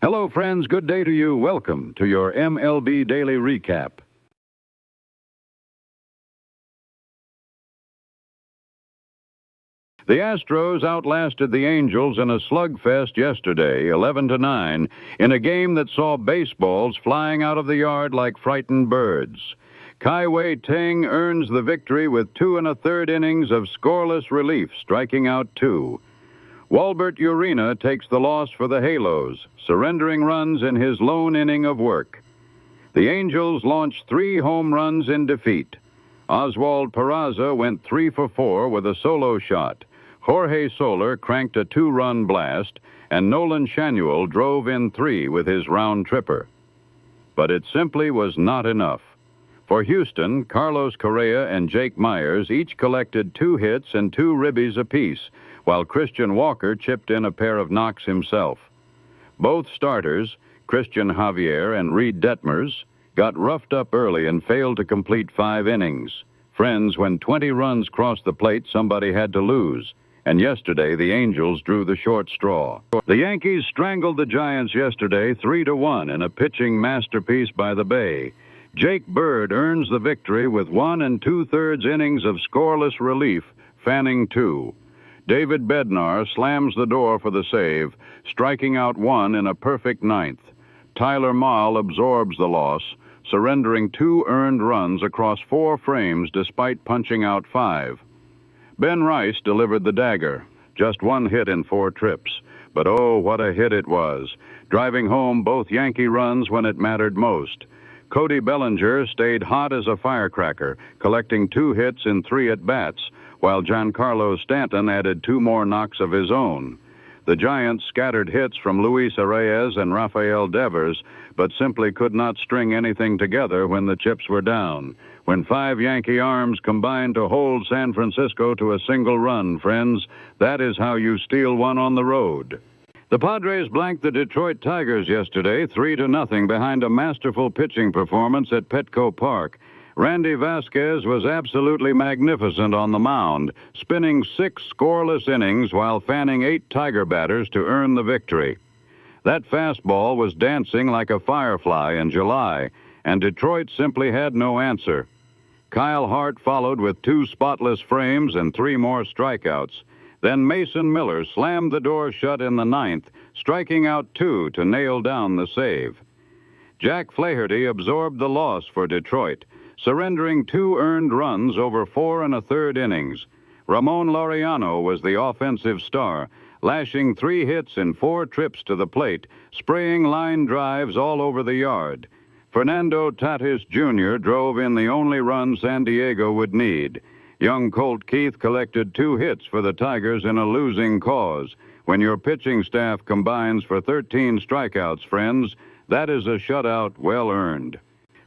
Hello, friends. Good day to you. Welcome to your MLB Daily Recap. The Astros outlasted the Angels in a slugfest yesterday, 11-9, in a game that saw baseballs flying out of the yard like frightened birds. Kai Wei-Ting earns the victory with 2 1/3 innings of scoreless relief, striking out 2. Walbert Urena takes the loss for the Halos, surrendering runs in his lone inning of work. The Angels launched 3 home runs in defeat. Oswald Peraza went 3 for 4 with a solo shot. Jorge Soler cranked a 2-run blast, and Nolan Shanuel drove in 3 with his round tripper. But it simply was not enough. For Houston, Carlos Correa and Jake Myers each collected 2 hits and 2 ribbies apiece, while Christian Walker chipped in a pair of knocks himself. Both starters, Christian Javier and Reed Detmers, got roughed up early and failed to complete 5 innings. Friends, when 20 runs crossed the plate, somebody had to lose. And yesterday, the Angels drew the short straw. The Yankees strangled the Giants yesterday 3-1 in a pitching masterpiece by the Bay. Jake Bird earns the victory with 1 2/3 innings of scoreless relief, fanning 2. David Bednar slams the door for the save, striking out 1 in a perfect 9th. Tyler Mahle absorbs the loss, surrendering 2 earned runs across 4 frames despite punching out 5. Ben Rice delivered the dagger, just 1 hit in 4 trips. But oh, what a hit it was, driving home both Yankee runs when it mattered most. Cody Bellinger stayed hot as a firecracker, collecting 2 hits in 3 at-bats, while Giancarlo Stanton added 2 more knocks of his own. The Giants scattered hits from Luis Arraez and Rafael Devers, but simply could not string anything together when the chips were down. When 5 Yankee arms combined to hold San Francisco to a single run, friends, that is how you steal one on the road. The Padres blanked the Detroit Tigers yesterday 3-0 behind a masterful pitching performance at Petco Park. Randy Vasquez was absolutely magnificent on the mound, spinning 6 scoreless innings while fanning 8 Tiger batters to earn the victory. That fastball was dancing like a firefly in July, and Detroit simply had no answer. Kyle Hart followed with 2 spotless frames and 3 more strikeouts. Then Mason Miller slammed the door shut in the 9th, striking out 2 to nail down the save. Jack Flaherty absorbed the loss for Detroit, surrendering 2 earned runs over 4 1/3 innings. Ramon Laureano was the offensive star, lashing 3 hits in 4 trips to the plate, spraying line drives all over the yard. Fernando Tatis Jr. drove in the only run San Diego would need. Young Colt Keith collected 2 hits for the Tigers in a losing cause. When your pitching staff combines for 13 strikeouts, friends, that is a shutout well earned.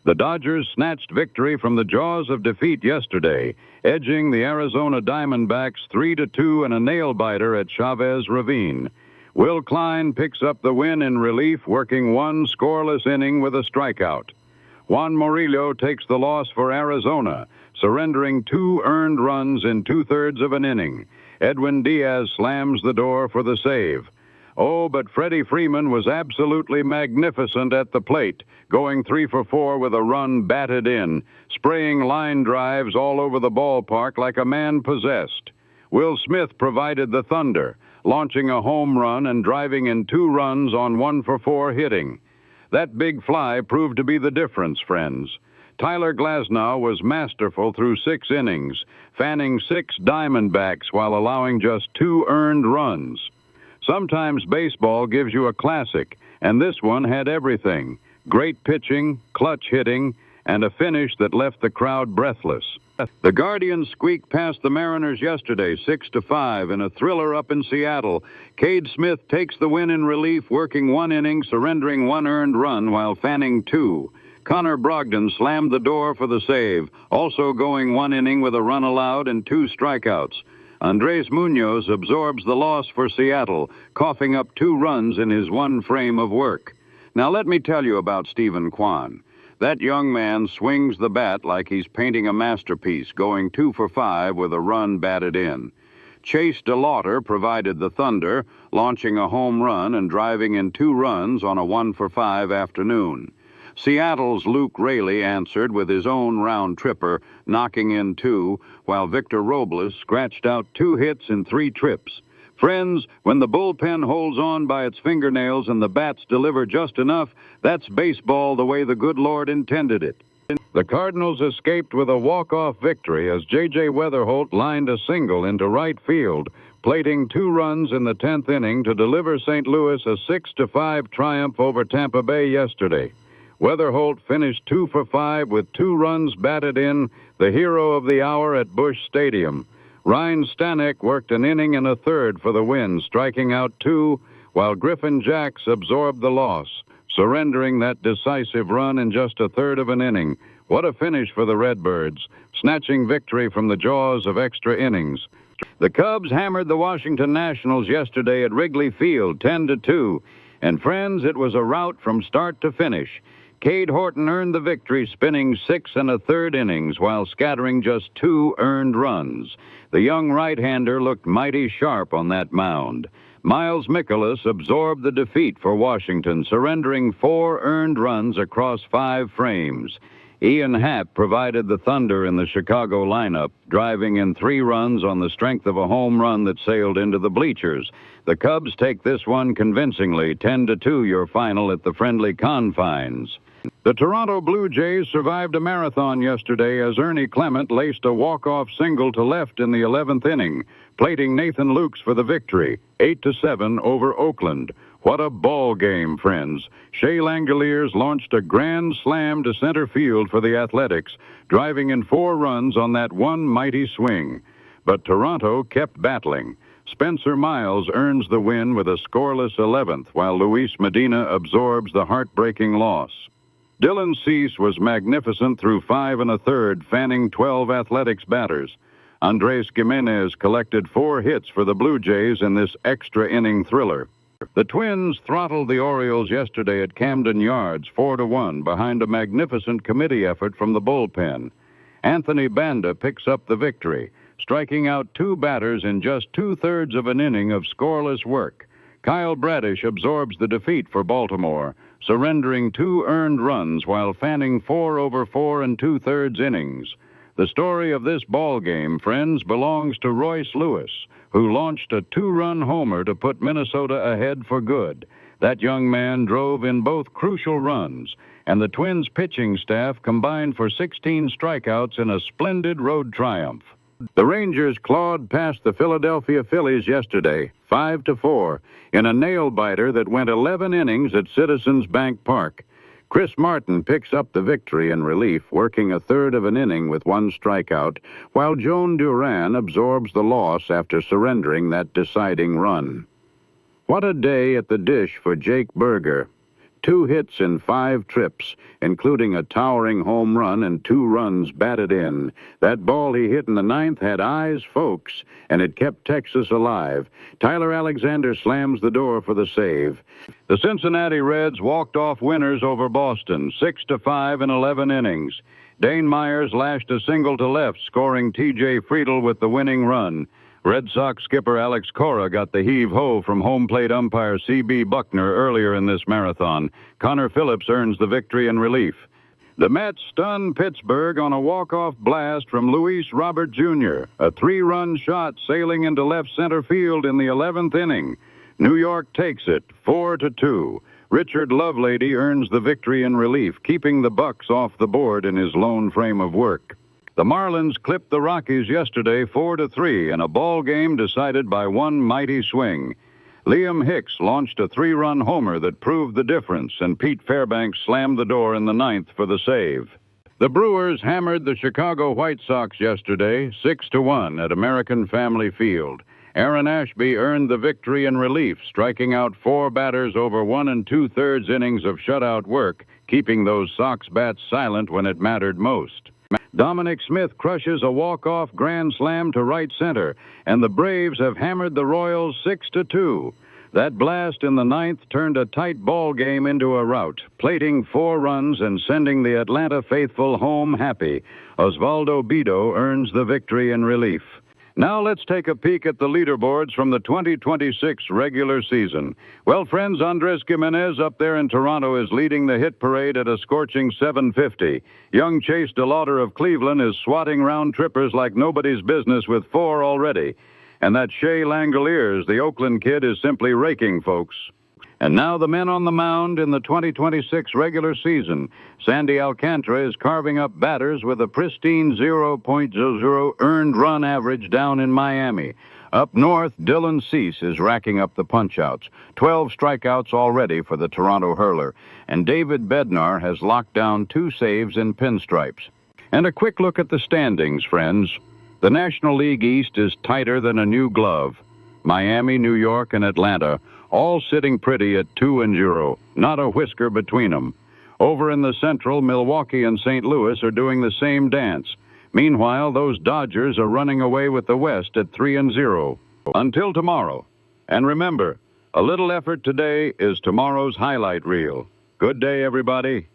The Dodgers snatched victory from the jaws of defeat yesterday, edging the Arizona Diamondbacks 3-2 in a nail-biter at Chavez Ravine. Will Klein picks up the win in relief, working 1 scoreless inning with a strikeout. Juan Murillo takes the loss for Arizona, surrendering 2 earned runs in 2/3 of an inning. Edwin Diaz slams the door for the save. Oh, but Freddie Freeman was absolutely magnificent at the plate, going 3 for 4 with a run batted in, spraying line drives all over the ballpark like a man possessed. Will Smith provided the thunder, launching a home run and driving in 2 runs on 1 for 4 hitting. That big fly proved to be the difference, friends. Tyler Glasnow was masterful through 6 innings, fanning 6 Diamondbacks while allowing just 2 earned runs. Sometimes baseball gives you a classic, and this one had everything. Great pitching, clutch hitting, and a finish that left the crowd breathless. The Guardians squeaked past the Mariners yesterday, 6-5, in a thriller up in Seattle. Cade Smith takes the win in relief, working 1 inning, surrendering 1 earned run while fanning 2. Connor Brogdon slammed the door for the save, also going 1 inning with a run allowed and 2 strikeouts. Andres Munoz absorbs the loss for Seattle, coughing up 2 runs in his 1 frame of work. Now let me tell you about Stephen Kwan. That young man swings the bat like he's painting a masterpiece, going 2 for 5 with a run batted in. Chase DeLauter provided the thunder, launching a home run and driving in 2 runs on a 1-for-5 afternoon. Seattle's Luke Raley answered with his own round tripper, knocking in 2, while Victor Robles scratched out 2 hits in 3 trips. Friends, when the bullpen holds on by its fingernails and the bats deliver just enough, that's baseball the way the good Lord intended it. The Cardinals escaped with a walk-off victory as J.J. Weatherholt lined a single into right field, plating 2 runs in the 10th inning to deliver St. Louis a 6-5 triumph over Tampa Bay yesterday. Weatherholt finished 2 for 5 with 2 runs batted in, the hero of the hour at Busch Stadium. Ryan Stanek worked an inning and a third for the win, striking out 2, while Griffin Jacks absorbed the loss, surrendering that decisive run in just a third of an inning. What a finish for the Redbirds, snatching victory from the jaws of extra innings. The Cubs hammered the Washington Nationals yesterday at Wrigley Field, 10-2. And friends, it was a rout from start to finish. Cade Horton earned the victory, spinning 6 1/3 innings while scattering just 2 earned runs. The young right-hander looked mighty sharp on that mound. Miles Mikolas absorbed the defeat for Washington, surrendering 4 earned runs across 5 frames. Ian Happ provided the thunder in the Chicago lineup, driving in 3 runs on the strength of a home run that sailed into the bleachers. The Cubs take this one convincingly, 10-2 your final at the friendly confines. The Toronto Blue Jays survived a marathon yesterday as Ernie Clement laced a walk-off single to left in the 11th inning, plating Nathan Lukes for the victory, 8-7 over Oakland. What a ball game, friends. Shea Langoliers launched a grand slam to center field for the Athletics, driving in 4 runs on that one mighty swing. But Toronto kept battling. Spencer Miles earns the win with a scoreless 11th, while Luis Medina absorbs the heartbreaking loss. Dylan Cease was magnificent through 5 1/3, fanning 12 Athletics batters. Andres Gimenez collected 4 hits for the Blue Jays in this extra inning thriller. The Twins throttled the Orioles yesterday at Camden Yards 4-1 behind a magnificent committee effort from the bullpen. Anthony Banda picks up the victory, striking out 2 batters in just 2/3 of an inning of scoreless work. Kyle Bradish absorbs the defeat for Baltimore, surrendering 2 earned runs while fanning 4 over 4 2/3 innings. The story of this ball game, friends, belongs to Royce Lewis, who launched a 2-run homer to put Minnesota ahead for good. That young man drove in both crucial runs, and the Twins' pitching staff combined for 16 strikeouts in a splendid road triumph. The Rangers clawed past the Philadelphia Phillies yesterday, 5-4, in a nail-biter that went 11 innings at Citizens Bank Park. Chris Martin picks up the victory in relief, working a third of an inning with 1 strikeout, while Joan Duran absorbs the loss after surrendering that deciding run. What a day at the dish for Jake Berger. 2 hits in 5 trips, including a towering home run and 2 runs batted in. That ball he hit in the 9th had eyes, folks, and it kept Texas alive. Tyler Alexander slams the door for the save. The Cincinnati Reds walked off winners over Boston, 6-5 in 11 innings. Dane Myers lashed a single to left, scoring T.J. Friedel with the winning run. Red Sox skipper Alex Cora got the heave-ho from home plate umpire C.B. Buckner earlier in this marathon. Connor Phillips earns the victory in relief. The Mets stunned Pittsburgh on a walk-off blast from Luis Robert Jr., a 3-run shot sailing into left center field in the 11th inning. New York takes it, 4-2. Richard Lovelady earns the victory in relief, keeping the Bucks off the board in his lone frame of work. The Marlins clipped the Rockies yesterday 4-3 in a ball game decided by one mighty swing. Liam Hicks launched a 3-run homer that proved the difference, and Pete Fairbanks slammed the door in the 9th for the save. The Brewers hammered the Chicago White Sox yesterday 6-1 at American Family Field. Aaron Ashby earned the victory in relief, striking out 4 batters over 1 2/3 innings of shutout work, keeping those Sox bats silent when it mattered most. Dominic Smith crushes a walk-off grand slam to right center, and the Braves have hammered the Royals 6-2. That blast in the 9th turned a tight ball game into a rout, plating 4 runs and sending the Atlanta faithful home happy. Osvaldo Bido earns the victory in relief. Now let's take a peek at the leaderboards from the 2026 regular season. Well, friends, Andres Gimenez up there in Toronto is leading the hit parade at a scorching 750. Young Chase DeLauder of Cleveland is swatting round trippers like nobody's business with 4 already. And that Shea Langoliers, the Oakland kid, is simply raking, folks. And now the men on the mound in the 2026 regular season. Sandy Alcantara is carving up batters with a pristine 0.00 earned run average down in Miami. Up north, Dylan Cease is racking up the punch-outs. 12 strikeouts already for the Toronto hurler. And David Bednar has locked down 2 saves in pinstripes. And a quick look at the standings, friends. The National League East is tighter than a new glove. Miami, New York, and Atlanta all sitting pretty at 2-0, not a whisker between them. Over in the Central, Milwaukee and St. Louis are doing the same dance. Meanwhile, those Dodgers are running away with the West at 3-0. Until tomorrow. And remember, a little effort today is tomorrow's highlight reel. Good day, everybody.